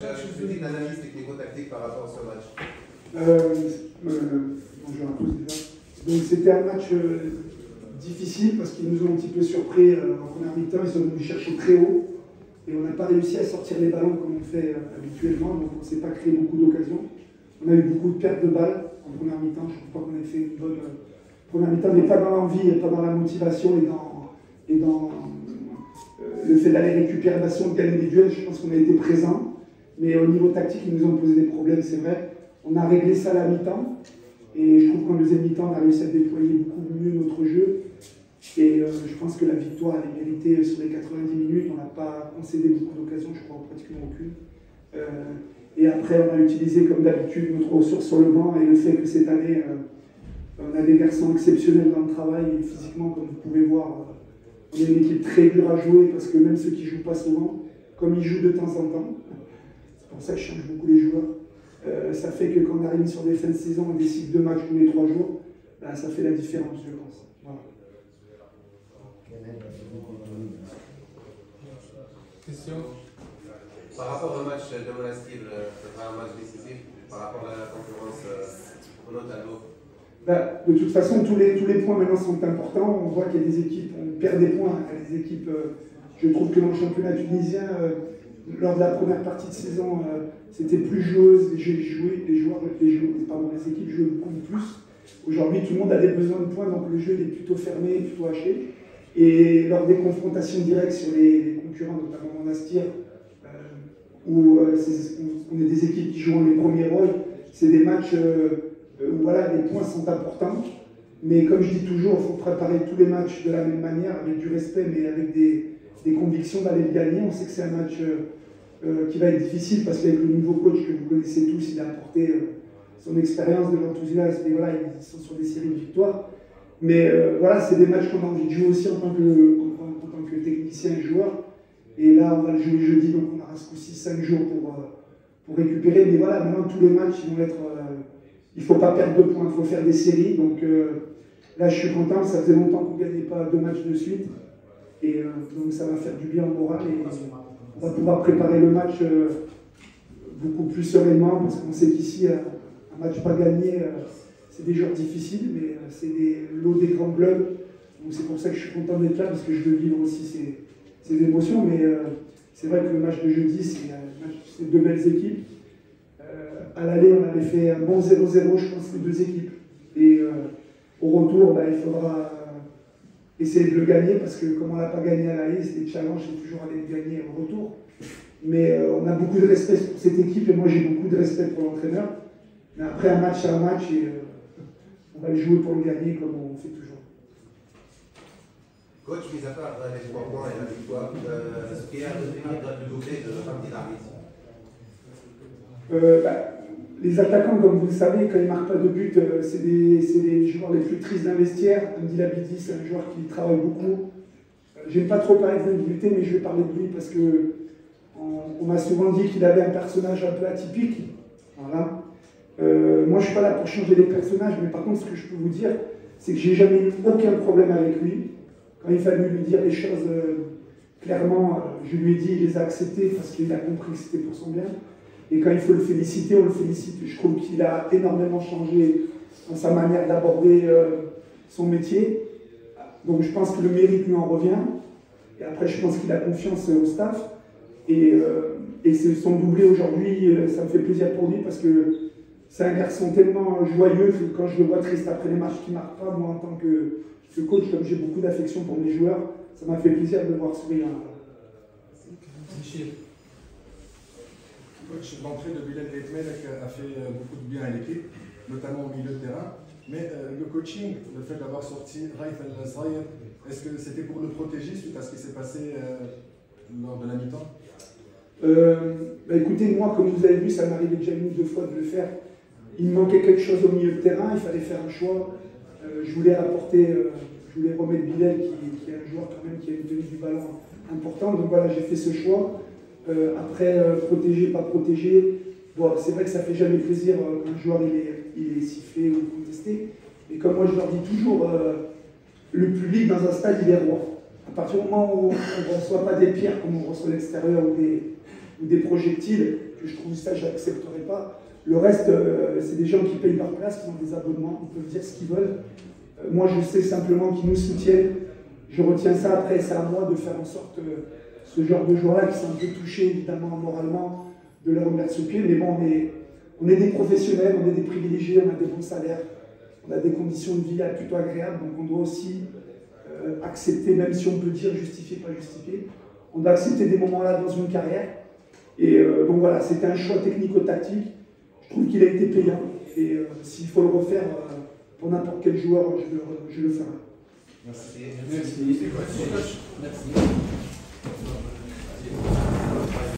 Une petite analyse technico-tactique par rapport à ce match. Bonjour à tous déjà. Donc c'était un match difficile parce qu'ils nous ont un petit peu surpris en première mi-temps. Ils sont venus chercher très haut et on n'a pas réussi à sortir les ballons comme on fait habituellement. Donc on ne s'est pas créé beaucoup d'occasions. On a eu beaucoup de pertes de balles en première mi-temps. Je ne trouve pas qu'on ait fait une bonne première mi-temps, mais pas dans l'envie et pas dans la motivation et dans le fait d'aller récupérer l'action, de gagner des duels. Je pense qu'on a été présent. Mais au niveau tactique, ils nous ont posé des problèmes, c'est vrai. On a réglé ça à la mi-temps. Et je trouve qu'en deuxième mi-temps, on a réussi à déployer beaucoup mieux notre jeu. Et je pense que la victoire, elle est méritée sur les 90 minutes. On n'a pas concédé beaucoup d'occasions, je crois pratiquement aucune. Et après, on a utilisé comme d'habitude notre ressource sur le banc et le fait que cette année, on a des garçons exceptionnels dans le travail. Et physiquement, comme vous pouvez voir, on est une équipe très dure à jouer parce que même ceux qui ne jouent pas souvent, comme ils jouent de temps en temps, c'est pour ça que je change beaucoup les joueurs. Ça fait que quand on arrive sur des fins de saison, on décide 2 matchs tous les 3 jours, bah, ça fait la différence, je pense. Voilà. Question. Par rapport au match de Monastir, c'est pas un match décisif par rapport à la concurrence au Notalo. Bah, de toute façon, tous les points maintenant sont importants. On voit qu'il y a des équipes, on perd des points. Il y a des équipes, je trouve que dans le championnat tunisien, lors de la première partie de saison, c'était plus joueuse, les équipes jouaient beaucoup plus. Aujourd'hui, tout le monde a des besoins de points, donc le jeu est plutôt fermé, plutôt haché. Et lors des confrontations directes sur les concurrents, notamment Monastir, où on est des équipes qui jouent les premiers rôles, c'est des matchs où voilà, les points sont importants. Mais comme je dis toujours, il faut préparer tous les matchs de la même manière, avec du respect, mais avec des convictions d'aller le gagner. On sait que c'est un match qui va être difficile parce qu'avec le nouveau coach que vous connaissez tous, il a apporté son expérience, de l'enthousiasme, et voilà, ils sont sur des séries de victoires. Mais voilà, c'est des matchs qu'on a envie de jouer aussi en tant que technicien et joueur. Et là, on va le jouer jeudi, donc on aura ce coup-ci 5 jours pour récupérer. Mais voilà, maintenant tous les matchs, ils vont être. Il ne faut pas perdre 2 points, il faut faire des séries. Donc là, je suis content, ça faisait longtemps qu'on ne gagnait pas 2 matchs de suite. Et donc ça va faire du bien au moral et on va pouvoir préparer le match beaucoup plus sereinement parce qu'on sait qu'ici, un match pas gagné, c'est des jours difficiles, mais c'est l'eau des grands clubs. Donc c'est pour ça que je suis content d'être là parce que je veux vivre aussi ces émotions. Mais c'est vrai que le match de jeudi, c'est 2 belles équipes. À l'aller, on avait fait un bon 0-0, je pense, les 2 équipes. Et au retour, bah, il faudra essayer de le gagner parce que comme on ne l'a pas gagné à l'aller, c'est des challenges, c'est toujours aller le gagner au retour. Mais on a beaucoup de respect pour cette équipe et moi j'ai beaucoup de respect pour l'entraîneur. Mais après un match, c'est un match et on va le jouer pour le gagner comme on fait toujours. Coach, mis à part les 3 points et la victoire, ce qui est à retenir dans le doublé de Hamdi David. Les attaquants, comme vous le savez, quand ils ne marquent pas de but, c'est les joueurs les plus tristes d'un vestiaire. Hamdi Labidi, c'est un joueur qui travaille beaucoup. J'aime pas trop parler de l'individualité, mais je vais parler de lui parce que on m'a souvent dit qu'il avait un personnage un peu atypique. Voilà. Moi, je ne suis pas là pour changer les personnages, mais par contre, ce que je peux vous dire, c'est que j'ai jamais eu aucun problème avec lui. Quand il fallu lui dire les choses clairement, je lui ai dit, il les a acceptées parce qu'il a compris que c'était pour son bien. Et quand il faut le féliciter, on le félicite. Je trouve qu'il a énormément changé dans sa manière d'aborder son métier. Donc je pense que le mérite lui en revient. Et après, je pense qu'il a confiance au staff. Et c'est son doublé aujourd'hui, ça me fait plaisir pour lui parce que c'est un garçon tellement joyeux que quand je le vois triste après les matchs qui ne marquent pas, moi en tant que coach, comme j'ai beaucoup d'affection pour mes joueurs, ça m'a fait plaisir de le voir sourire. Michel. Coach, l'entrée de Bilal Etmelek a fait beaucoup de bien à l'équipe, notamment au milieu de terrain. Mais le coaching, le fait d'avoir sorti Raif El-Zahir, est-ce que c'était pour le protéger suite à ce qui s'est passé lors de la mi-temps? Écoutez, moi, comme vous avez vu, ça m'arrivait déjà 1 ou 2 fois de le faire. Il me manquait quelque chose au milieu de terrain, il fallait faire un choix. Je voulais remettre Bilal, qui est un joueur quand même qui a une tenue du ballon importante. Donc voilà, j'ai fait ce choix. Après, protéger, pas protéger, bon, c'est vrai que ça fait jamais plaisir quand un joueur il est sifflé ou contesté. Mais comme moi je leur dis toujours, le public dans un stade il est roi. À partir du moment où on ne reçoit pas des pierres comme on reçoit à l'extérieur ou des projectiles, que je trouve ça, je n'accepterai pas. Le reste, c'est des gens qui payent leur place, qui ont des abonnements, ils peuvent dire ce qu'ils veulent. Moi, je sais simplement qu'ils nous soutiennent. Je retiens ça. Après, c'est à moi de faire en sorte que ce genre de joueurs-là, qui sont un peu touchés, évidemment, moralement, de leur remettre au pied. Mais bon, on est des professionnels, on est des privilégiés, on a des bons salaires, on a des conditions de vie plutôt agréables. Donc, on doit aussi accepter, même si on peut dire justifier, pas justifier, on doit accepter des moments-là dans une carrière. Et donc voilà, c'était un choix technico-tactique. Je trouve qu'il a été payant. Et s'il faut le refaire pour n'importe quel joueur, je le ferai. Merci. Merci. Merci.